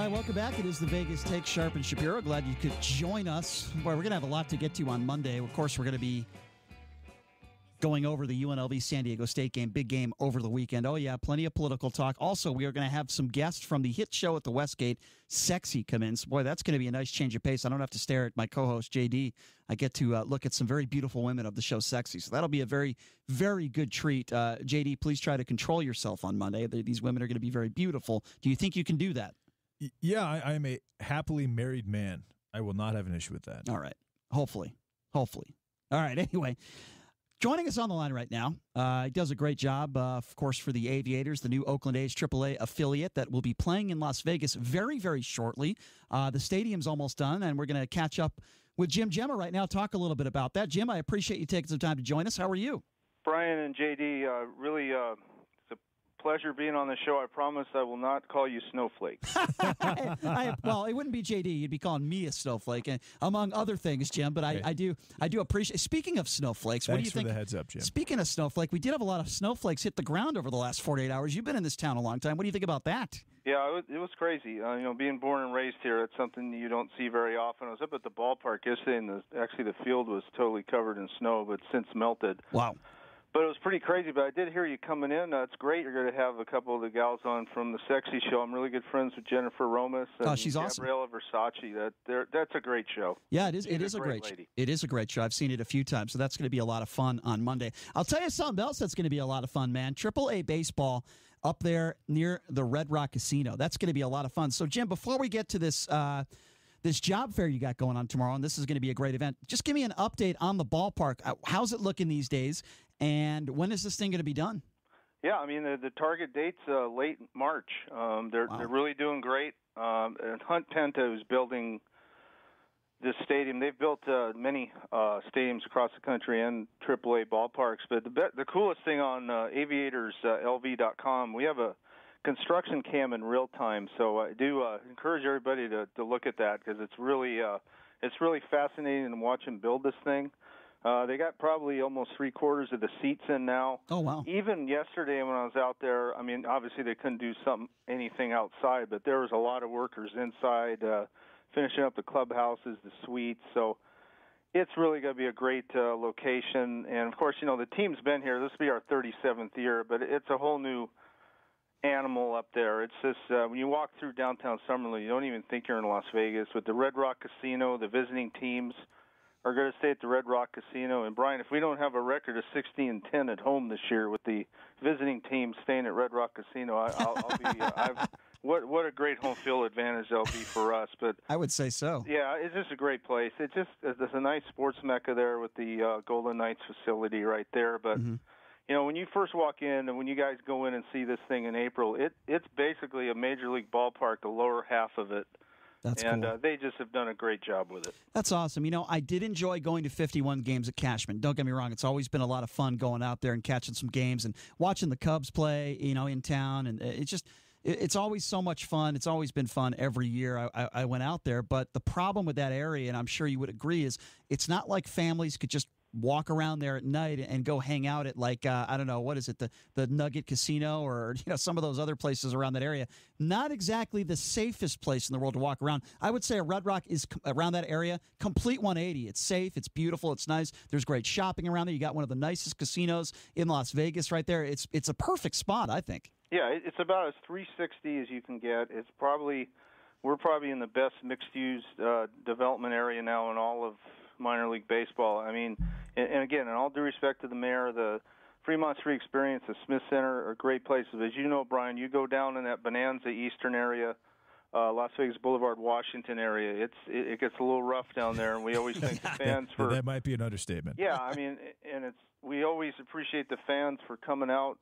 right, welcome back. It is the Vegas Take, Sharp and Shapiro. Glad you could join us. Boy, we're going to have a lot to get to on Monday. Of course, we're going to be going over the UNLV San Diego State game, big game over the weekend. Oh, yeah, plenty of political talk. Also, we are going to have some guests from the hit show at the Westgate, Sexy, come in. So, boy, that's going to be a nice change of pace. I don't have to stare at my co-host, JD. I get to look at some very beautiful women of the show, Sexy. So that'll be a very, very good treat. JD, please try to control yourself on Monday. These women are going to be very beautiful. Do you think you can do that? Yeah, I am a happily married man. I will not have an issue with that. All right. Hopefully. All right. Anyway, joining us on the line right now, he does a great job, of course, for the Aviators, the new Oakland A's AAA affiliate that will be playing in Las Vegas very, very shortly. The stadium's almost done, and we're going to catch up with Gemma right now, talk a little bit about that. Jim, I appreciate you taking some time to join us. How are you? Brian and JD, really it's a pleasure being on the show. I promise I will not call you Snowflake. Well, it wouldn't be JD. You'd be calling me a snowflake, among other things, Jim. But I do appreciate. Speaking of snowflakes, what do you think? Thanks for the heads up, Jim. Speaking of snowflake, we did have a lot of snowflakes hit the ground over the last 48 hours. You've been in this town a long time. What do you think about that? Yeah, it was crazy. Being born and raised here, it's something you don't see very often. I was up at the ballpark yesterday, and actually the field was totally covered in snow, but since melted. Wow. But it was pretty crazy. But I did hear you coming in. It's great. You're going to have a couple of the gals on from the Sexy Show. I'm really good friends with Jennifer Romas and she's awesome. Gabriella Versace. That's a great show. Yeah, it is. It is a great lady. It is a great show. I've seen it a few times, so that's going to be a lot of fun on Monday. I'll tell you something else that's going to be a lot of fun, man. AAA baseball up there near the Red Rock Casino. That's going to be a lot of fun. So, Jim, before we get to this this job fair you got going on tomorrow, and this is going to be a great event, just give me an update on the ballpark. How's it looking these days, and when is this thing going to be done? Yeah, I mean, the target date's late March. They're really doing great. And Hunt Penta is building this stadium. They've built many stadiums across the country and AAA ballparks. But the coolest thing on AviatorsLV.com, we have a construction cam in real time. So I do encourage everybody to look at that because it's really fascinating to watch them build this thing. They got probably almost 3/4 of the seats in now. Oh, wow. Even yesterday when I was out there, I mean, obviously they couldn't do anything outside, but there was a lot of workers inside finishing up the clubhouses, the suites. So it's really going to be a great location. And, of course, the team's been here. This will be our 37th year, but it's a whole new animal up there. It's just when you walk through downtown Summerlin, you don't even think you're in Las Vegas. With the Red Rock Casino, the visiting teams are going to stay at the Red Rock Casino. And, Brian, if we don't have a record of 60-10 at home this year with the visiting team staying at Red Rock Casino, I'll be what a great home field advantage that'll be for us. But I would say so. Yeah, it's just a great place. There's a nice sports mecca there with the Golden Knights facility right there. But, when you first walk in and when you guys go in and see this thing in April, it's basically a Major League ballpark, the lower half of it. That's cool. They just have done a great job with it. That's awesome. I did enjoy going to 51 games at Cashman. Don't get me wrong. It's always been a lot of fun going out there and catching some games and watching the Cubs play, in town. And it's always so much fun. It's always been fun every year I went out there. But the problem with that area, and I'm sure you would agree, is it's not like families could just walk around there at night and go hang out at I don't know, what is it, the Nugget Casino or some of those other places around that area. Not exactly the safest place in the world to walk around. I would say a Red Rock is around that area, complete 180. It's safe, it's beautiful, it's nice. There's great shopping around there. You got one of the nicest casinos in Las Vegas right there. It's a perfect spot, I think. Yeah, it's about as 360 as you can get. We're probably in the best mixed-use development area now in all of minor league baseball. I mean, and again, in all due respect to the mayor, the Fremont Street Experience, the Smith Center are great places. As you know, Brian, you go down in that Bonanza Eastern area, Las Vegas Boulevard, Washington area. It gets a little rough down there, and we always thank the fans for that. Might be an understatement. Yeah, I mean, and we always appreciate the fans for coming out.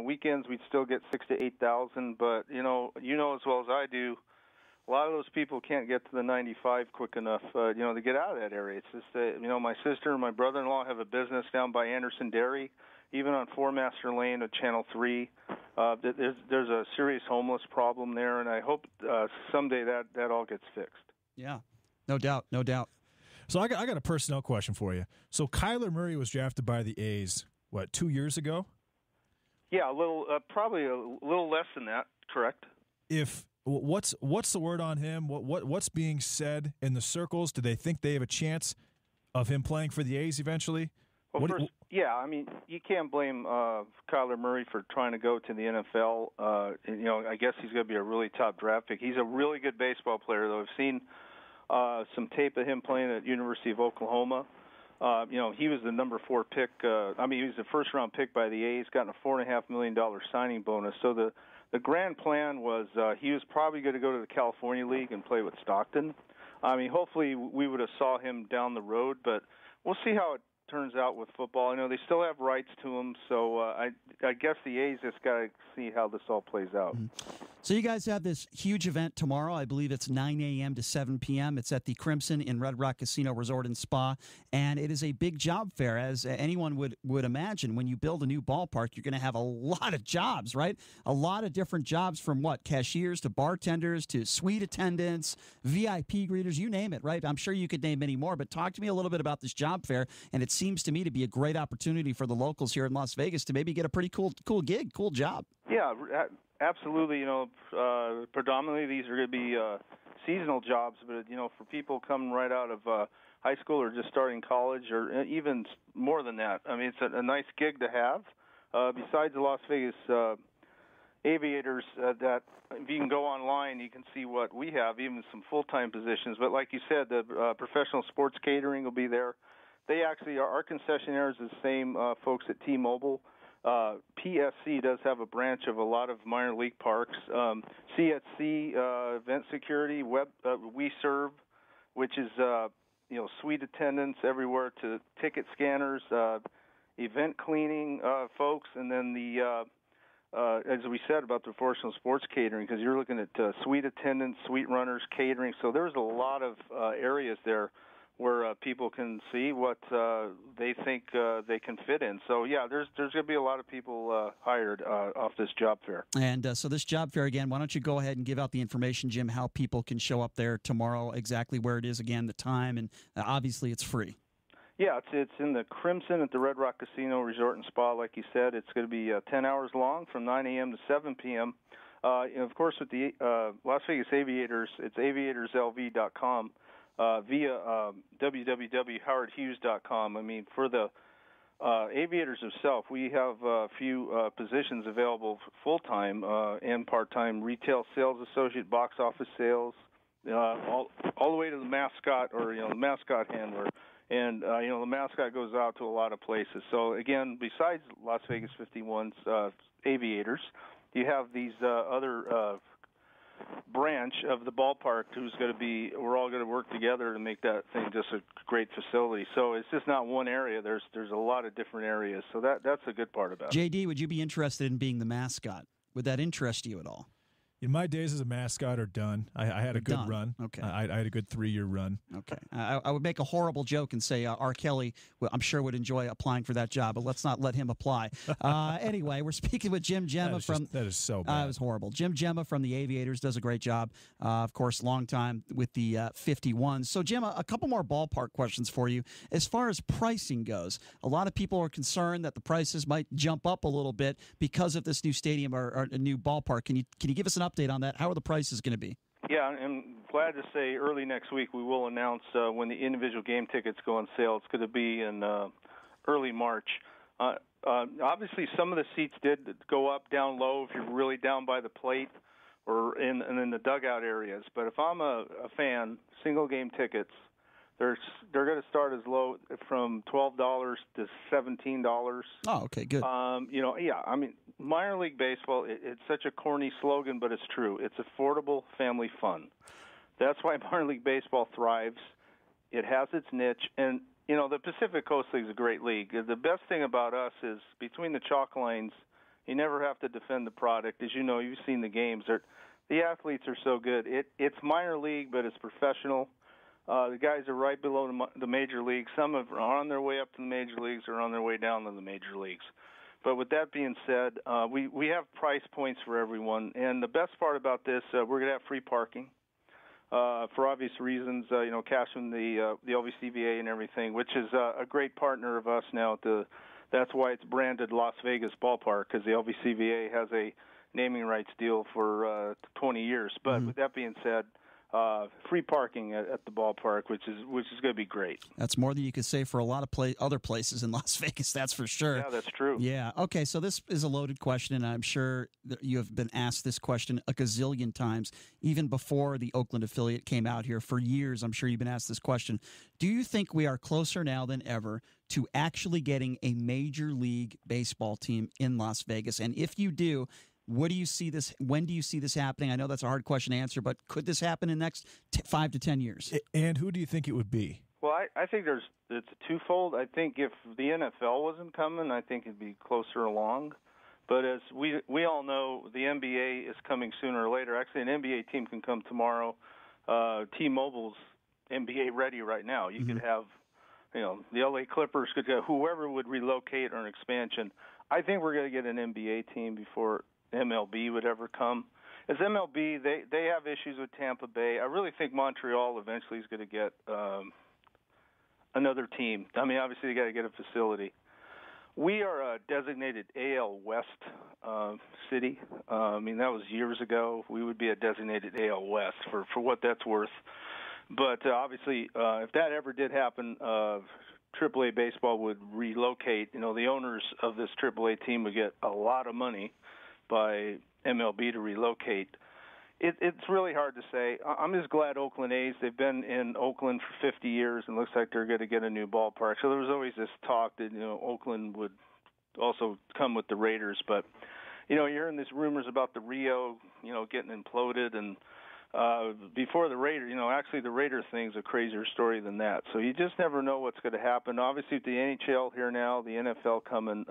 Weekends we'd still get 6,000 to 8,000, but you know as well as I do, a lot of those people can't get to the 95 quick enough, to get out of that area. It's just, my sister and my brother-in-law have a business down by Anderson Dairy, even on Four Master Lane at Channel 3. There's a serious homeless problem there, and I hope someday that all gets fixed. Yeah, no doubt. So I got a personnel question for you. So Kyler Murray was drafted by the A's, 2 years ago? Yeah, probably a little less than that, correct. If What's the word on him? What's being said in the circles? Do they think they have a chance of him playing for the A's eventually? Well, yeah, I mean, you can't blame Kyler Murray for trying to go to the NFL. I guess he's going to be a really top draft pick. He's a really good baseball player, though. I've seen some tape of him playing at University of Oklahoma. He was the number 4 pick. He was the first-round pick by the A's, gotten a $4.5 million signing bonus. So the grand plan was he was probably going to go to the California League and play with Stockton. Hopefully we would have saw him down the road, but we'll see how it turns out with football. I know they still have rights to him, so I guess the A's just got to see how this all plays out. Mm-hmm. So you guys have this huge event tomorrow. I believe it's 9 a.m. to 7 p.m. It's at the Crimson in Red Rock Casino Resort and Spa, and it is a big job fair, as anyone would imagine. When you build a new ballpark, you're going to have a lot of jobs, right? A lot of different jobs, from cashiers to bartenders to suite attendants, VIP greeters, you name it, right? I'm sure you could name many more, but talk to me a little bit about this job fair, and it seems to me to be a great opportunity for the locals here in Las Vegas to maybe get a pretty cool gig, cool job. Yeah, absolutely. Predominantly these are going to be seasonal jobs, but for people coming right out of high school or just starting college, or even more than that, it's a nice gig to have. Besides the Las Vegas Aviators, that if you can go online, you can see what we have, even some full-time positions. But like you said, the professional sports catering will be there. They actually are, our concessionaires is the same folks at T-Mobile. PSC does have a branch of a lot of minor league parks. CSC, event security, we serve, which is suite attendants everywhere, to ticket scanners, event cleaning folks, and then the as we said about the professional sports catering, because you're looking at suite attendants, suite runners, catering. So there's a lot of areas there where people can see what they think they can fit in. So, yeah, there's going to be a lot of people hired off this job fair. And so this job fair, again, why don't you go ahead and give out the information, Jim, how people can show up there tomorrow, exactly where it is, again, the time, and obviously it's free. Yeah, it's in the Crimson at the Red Rock Casino Resort and Spa, like you said. It's going to be 10 hours long from 9 a.m. to 7 p.m. Of course, with the Las Vegas Aviators, it's aviatorslv.com. Via www.howardhughes.com. For the Aviators itself, we have a few positions available full-time and part-time: retail sales associate, box office sales, all the way to the mascot, or the mascot handler. And the mascot goes out to a lot of places. So again, besides Las Vegas 51's Aviators, you have these other branch of the ballpark we're all going to work together to make that thing just a great facility. So it's just not one area. There's a lot of different areas. So that's a good part about it. JD, would you be interested in being the mascot? Would that interest you at all? In my days as a mascot are done. I had a good run. Okay. I had a good 3-year run. Okay. I would make a horrible joke and say R. Kelly, I'm sure, would enjoy applying for that job, but let's not let him apply. Anyway, we're speaking with Jim Gemma that is so bad. It was horrible. Jim Gemma from the Aviators does a great job. Of course, long time with the 51. So, Gemma, a couple more ballpark questions for you. As far as pricing goes, a lot of people are concerned that the prices might jump up a little bit because of this new stadium or a new ballpark. Can you give us an update on that? How are the prices going to be? Yeah, I'm glad to say early next week we will announce when the individual game tickets go on sale. It's going to be in early March. Obviously, some of the seats did go up, down low if you're really down by the plate or in the dugout areas. But if I'm a fan, single game tickets, they're going to start as low from $12 to $17. Oh, okay, good. Minor league baseball, it's such a corny slogan, but it's true. It's affordable family fun. That's why minor league baseball thrives. It has its niche, and the Pacific Coast League is a great league. The best thing about us is between the chalk lines, you never have to defend the product. As you know, you've seen the games. The athletes are so good. It's minor league, but it's professional. The guys are right below the major leagues. Some are on their way up to the major leagues or on their way down to the major leagues. But with that being said, we have price points for everyone. And the best part about this, we're going to have free parking for obvious reasons, cash from the LVCVA and everything, which is a great partner of us now. That's why it's branded Las Vegas Ballpark, because the LVCVA has a naming rights deal for 20 years. But with that being said, free parking at the ballpark, which is going to be great. That's more than you could say for a lot of other places in Las Vegas, that's for sure. Yeah, that's true. Yeah. Okay, so this is a loaded question, and I'm sure that you have been asked this question a gazillion times, even before the Oakland affiliate came out here. For years, I'm sure you've been asked this question. Do you think we are closer now than ever to actually getting a Major League Baseball team in Las Vegas? And if you do, what do you see this? When do you see this happening? I know that's a hard question to answer, but could this happen in the next 5 to 10 years? And who do you think it would be? Well, I think it's twofold. I think if the NFL wasn't coming, I think it'd be closer along. But as we all know, the NBA is coming sooner or later. Actually, an NBA team can come tomorrow. T-Mobile's NBA ready right now. You could have, the LA Clippers could go, whoever would relocate or an expansion. I think we're going to get an NBA team before MLB would ever come. As MLB, they have issues with Tampa Bay. I really think Montreal eventually is going to get another team. I mean, obviously, they got to get a facility. We are a designated AL West city. I mean, that was years ago. We would be a designated AL West for what that's worth. But obviously, if that ever did happen, AAA baseball would relocate. The owners of this AAA team would get a lot of money by MLB to relocate. It's really hard to say. I'm just glad Oakland A's, they've been in Oakland for 50 years and looks like they're going to get a new ballpark. So there was always this talk that, Oakland would also come with the Raiders. But, you're hearing these rumors about the Rio, getting imploded. And before the Raiders, actually the Raiders thing's a crazier story than that. So you just never know what's going to happen. Obviously, with the NHL here now, the NFL coming,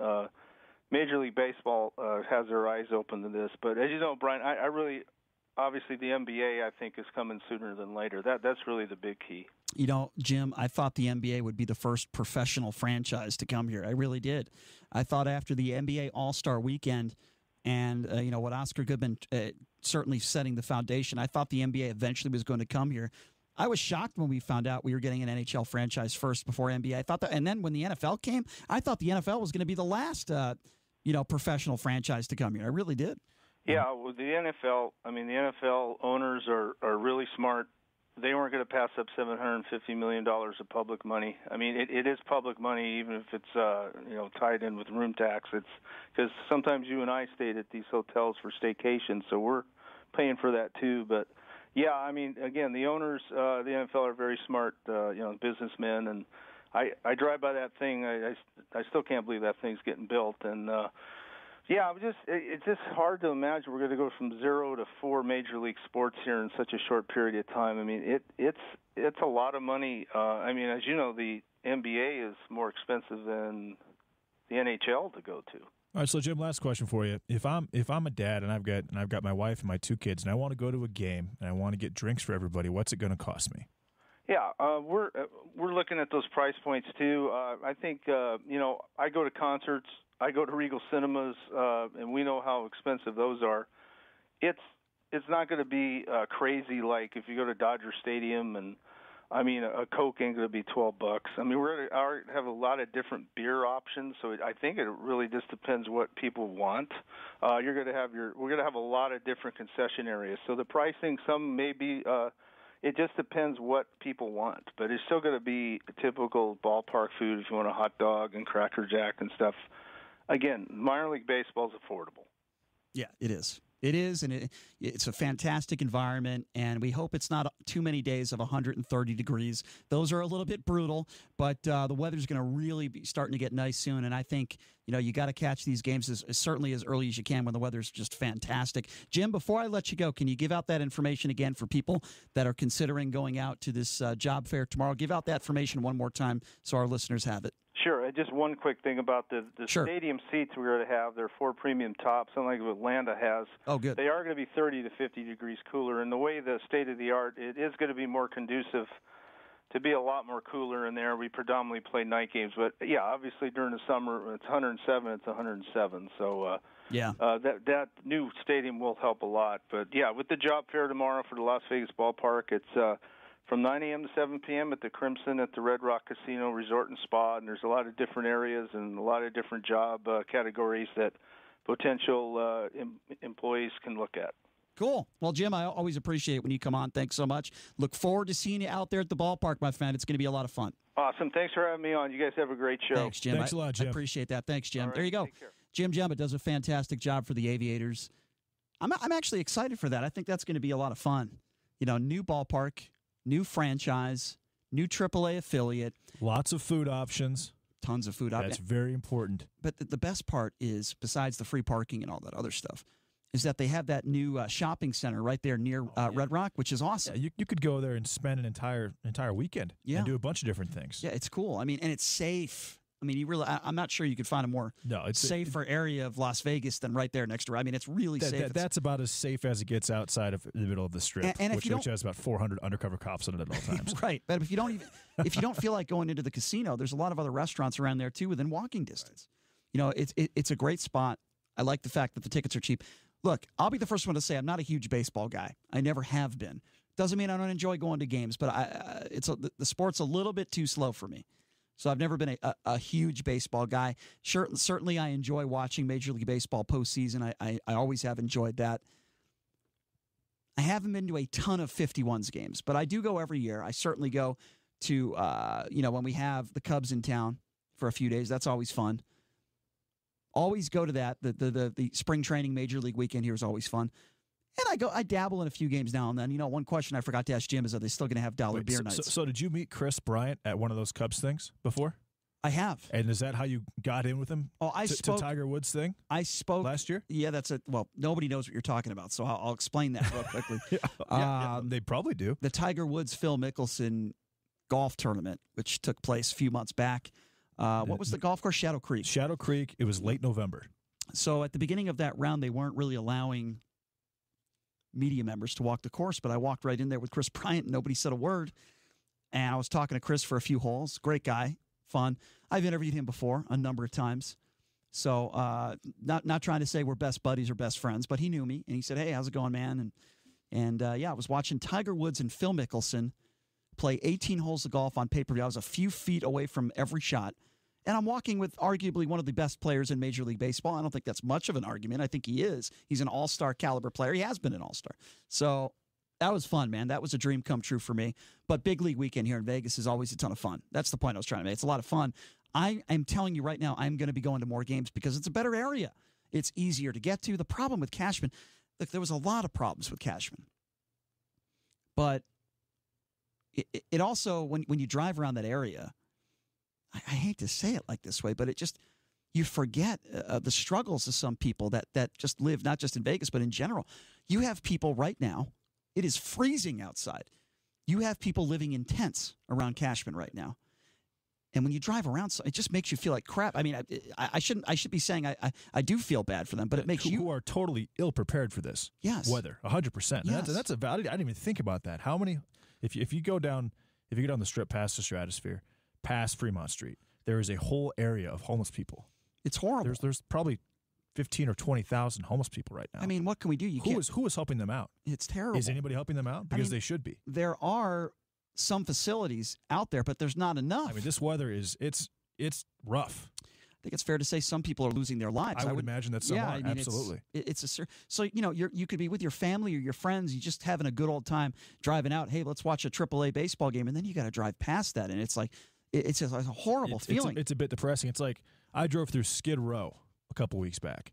Major League Baseball has their eyes open to this. But as you know, Brian, I really, obviously the NBA, I think, is coming sooner than later. That's really the big key. Jim, I thought the NBA would be the first professional franchise to come here. I really did. I thought after the NBA All-Star Weekend and, what Oscar Goodman certainly setting the foundation, I thought the NBA eventually was going to come here. I was shocked when we found out we were getting an NHL franchise first before NBA. I thought that, and then when the NFL came, I thought the NFL was going to be the last professional franchise to come here. I really did. Yeah, well, the NFL owners are really smart. They weren't going to pass up $750 million of public money. I mean, it is public money, even if it's tied in with room tax. It's because sometimes you and I stayed at these hotels for staycations, so we're paying for that too. But yeah, I mean, again, the owners, the NFL are very smart, businessmen, and I drive by that thing. I still can't believe that thing's getting built, and it's just hard to imagine we're going to go from 0 to 4 major league sports here in such a short period of time. I mean, it's a lot of money. As you know, the NBA is more expensive than the NHL to go to. All right, so Jim, last question for you. If I'm a dad and I've got my wife and my 2 kids and I want to go to a game and I want to get drinks for everybody, what's it going to cost me? Yeah, we're looking at those price points too. I think I go to concerts, I go to Regal Cinemas, and we know how expensive those are. It's not going to be crazy like if you go to Dodger Stadium, and a Coke ain't going to be $12. I mean, we're going to have a lot of different beer options, so I think it really just depends what people want. We're going to have a lot of different concession areas, so the pricing, some may be. It just depends what people want, but it's still going to be a typical ballpark food if you want a hot dog and Cracker Jack and stuff. Again, minor league baseball is affordable. Yeah, it is. It is, and it's a fantastic environment, and we hope it's not too many days of 130 degrees. Those are a little bit brutal, but the weather's going to really be starting to get nice soon, and I think you got to catch these games as certainly as early as you can when the weather's just fantastic. Jim, before I let you go, can you give out that information again for people that are considering going out to this job fair tomorrow? Give out that information one more time so our listeners have it. Sure. Just one quick thing about the Sure. stadium seats we're going to have. They're 4 premium tops, unlike what Atlanta has. Oh, good. They are going to be 30 to 50 degrees cooler. And the way the state-of-the-art, it is going to be more conducive to be a lot more cooler in there. We predominantly play night games. But, yeah, obviously during the summer, it's 107, it's 107. So that new stadium will help a lot. But, yeah, with the job fair tomorrow for the Las Vegas ballpark, it's from 9 a.m. to 7 p.m. at the Crimson at the Red Rock Casino Resort and Spa, and there's a lot of different areas and a lot of different job categories that potential employees can look at. Cool. Well, Jim, I always appreciate when you come on. Thanks so much. Look forward to seeing you out there at the ballpark, my friend. It's going to be a lot of fun. Awesome. Thanks for having me on. You guys have a great show. Thanks, Jim. Thanks a lot, Jim. I appreciate that. Thanks, Jim. All right, there you go. take care. Jim Gemma does a fantastic job for the Aviators. I'm actually excited for that. I think that's going to be a lot of fun. You know, new ballpark, new franchise, new AAA affiliate. Lots of food options. Tons of food That's very important. But the best part is, besides the free parking and all that other stuff, is that they have that new shopping center right there near Red Rock, which is awesome. Yeah, you could go there and spend an entire weekend and do a bunch of different things. Yeah, it's cool. I mean, and it's safe. I mean, I'm not sure you could find a more safer area of Las Vegas than right there next door. I mean, it's really safe. That's about as safe as it gets outside of the middle of the Strip, and which has about 400 undercover cops on it at all times. Right, but if you don't feel like going into the casino, there's a lot of other restaurants around there too within walking distance. Right. You know, it's a great spot. I like the fact that the tickets are cheap. Look, I'll be the first one to say I'm not a huge baseball guy. I never have been. Doesn't mean I don't enjoy going to games, but the sport's a little bit too slow for me. So I've never been a huge baseball guy. Certainly I enjoy watching Major League Baseball postseason. I always have enjoyed that. I haven't been to a ton of 51s games, but I do go every year. I certainly go to, when we have the Cubs in town for a few days. That's always fun. Always go to that. The spring training Major League weekend here is always fun. And I dabble in a few games now and then. You know, one question I forgot to ask Jim is, are they still going to have dollar beer nights? So did you meet Chris Bryant at one of those Cubs things before? I have. And is that how you got in with him? Oh, to Tiger Woods thing? I spoke last year. Yeah, that's it. Well, nobody knows what you're talking about, so I'll explain that real quickly. They probably do. The Tiger Woods Phil Mickelson golf tournament, which took place a few months back. What was the golf course? Shadow Creek. Shadow Creek. It was late November. So at the beginning of that round, they weren't really allowing media members to walk the course, but I walked right in there with Chris Bryant, and nobody said a word. And I was talking to Chris for a few holes. Great guy, fun. I've interviewed him before a number of times. So not trying to say we're best buddies or best friends, but he knew me, and he said, "Hey, how's it going, man?" And I was watching Tiger Woods and Phil Mickelson play 18 holes of golf on pay-per-view. I was a few feet away from every shot. And I'm walking with arguably one of the best players in Major League Baseball. I don't think that's much of an argument. I think he is. He's an all-star caliber player. He has been an all-star. So that was fun, man. That was a dream come true for me. But big league weekend here in Vegas is always a ton of fun. That's the point I was trying to make. It's a lot of fun. I am telling you right now, I'm going to be going to more games because it's a better area. It's easier to get to. The problem with Cashman, look, there was a lot of problems with Cashman. But it also, when you drive around that area, I hate to say it like this way, but you forget the struggles of some people that just live not just in Vegas, but in general. You have people right now, it is freezing outside. You have people living in tents around Cashman right now. And when you drive around, it just makes you feel like crap. I mean, I should be saying I do feel bad for them, but it makes you... Who are totally ill-prepared for this weather, 100%. Yes. That's a valid... I didn't even think about that. How many... If you go down the Strip past the Stratosphere, past Fremont Street, there is a whole area of homeless people. It's horrible. There's probably 15 or 20,000 homeless people right now. I mean, what can we do? Who is helping them out? It's terrible. Is anybody helping them out? Because they should be. There are some facilities out there, but there's not enough. I mean, this weather it's rough. I think it's fair to say some people are losing their lives. I would imagine that some are. I mean, absolutely. So you could be with your family or your friends, you just having a good old time driving out. Hey, let's watch a AAA baseball game, and then you got to drive past that, and it's like it's just a horrible feeling. It's a bit depressing. It's like I drove through Skid Row a couple weeks back.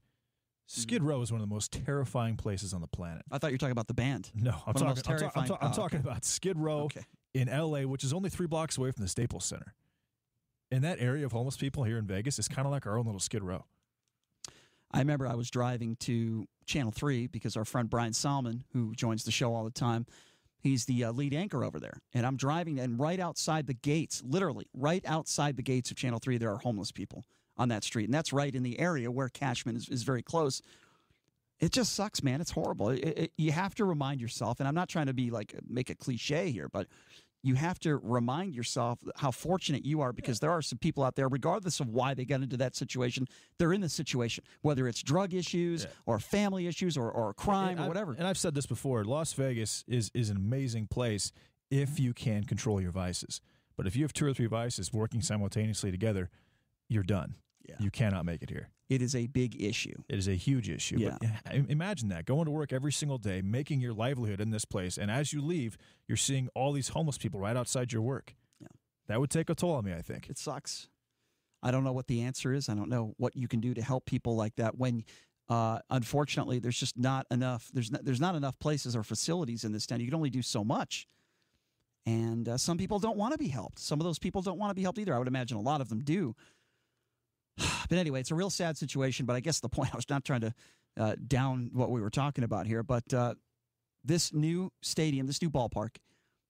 Skid Row is one of the most terrifying places on the planet. I thought you were talking about the band. No, I'm talking about Skid Row in L.A., which is only 3 blocks away from the Staples Center. And that area of homeless people here in Vegas is kind of like our own little Skid Row. I remember I was driving to Channel 3 because our friend Brian Salmon, who joins the show all the time, he's the lead anchor over there. And I'm driving, and right outside the gates, literally right outside the gates of Channel 3, there are homeless people on that street. And that's right in the area where Cashman is very close. It just sucks, man. It's horrible. You have to remind yourself, and I'm not trying to be make a cliche here, but you have to remind yourself how fortunate you are, because there are some people out there, regardless of why they got into that situation, they're in the situation, whether it's drug issues or family issues or crime or whatever. And I've said this before, Las Vegas is an amazing place if you can control your vices. But if you have 2 or 3 vices working simultaneously together, you're done. you cannot make it here. It is a big issue. It is a huge issue. Yeah. But imagine that, going to work every single day, making your livelihood in this place, and as you leave, you're seeing all these homeless people right outside your work. Yeah. That would take a toll on me, I think. It sucks. I don't know what the answer is. I don't know what you can do to help people like that when, unfortunately, there's just not enough. There's not enough places or facilities in this town. You can only do so much. And some people don't want to be helped. Some of those people don't want to be helped either. I would imagine a lot of them do. But anyway, it's a real sad situation. But I guess the point, I was not trying to down what we were talking about here. But this new stadium, this new ballpark,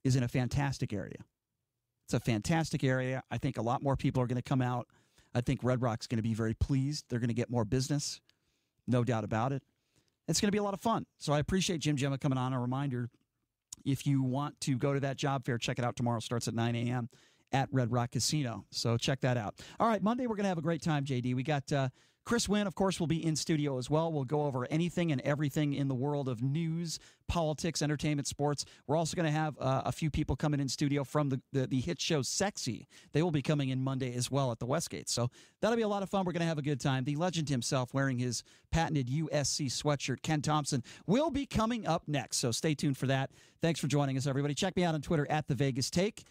is in a fantastic area. It's a fantastic area. I think a lot more people are going to come out. I think Red Rock's going to be very pleased. They're going to get more business. No doubt about it. It's going to be a lot of fun. So I appreciate Gemma coming on. A reminder, if you want to go to that job fair, check it out tomorrow. Starts at 9 a.m. at Red Rock Casino. So check that out. All right, Monday we're going to have a great time, JD. We got Chris Wynn, of course, will be in studio as well. We'll go over anything and everything in the world of news, politics, entertainment, sports. We're also going to have a few people coming in studio from the hit show Sexy. They will be coming in Monday as well at the Westgate. So that'll be a lot of fun. We're going to have a good time. The legend himself, wearing his patented USC sweatshirt, Ken Thompson, will be coming up next. So stay tuned for that. Thanks for joining us, everybody. Check me out on Twitter at The Vegas Take.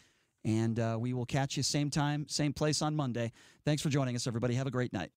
And we will catch you same time, same place on Monday. Thanks for joining us, everybody. Have a great night.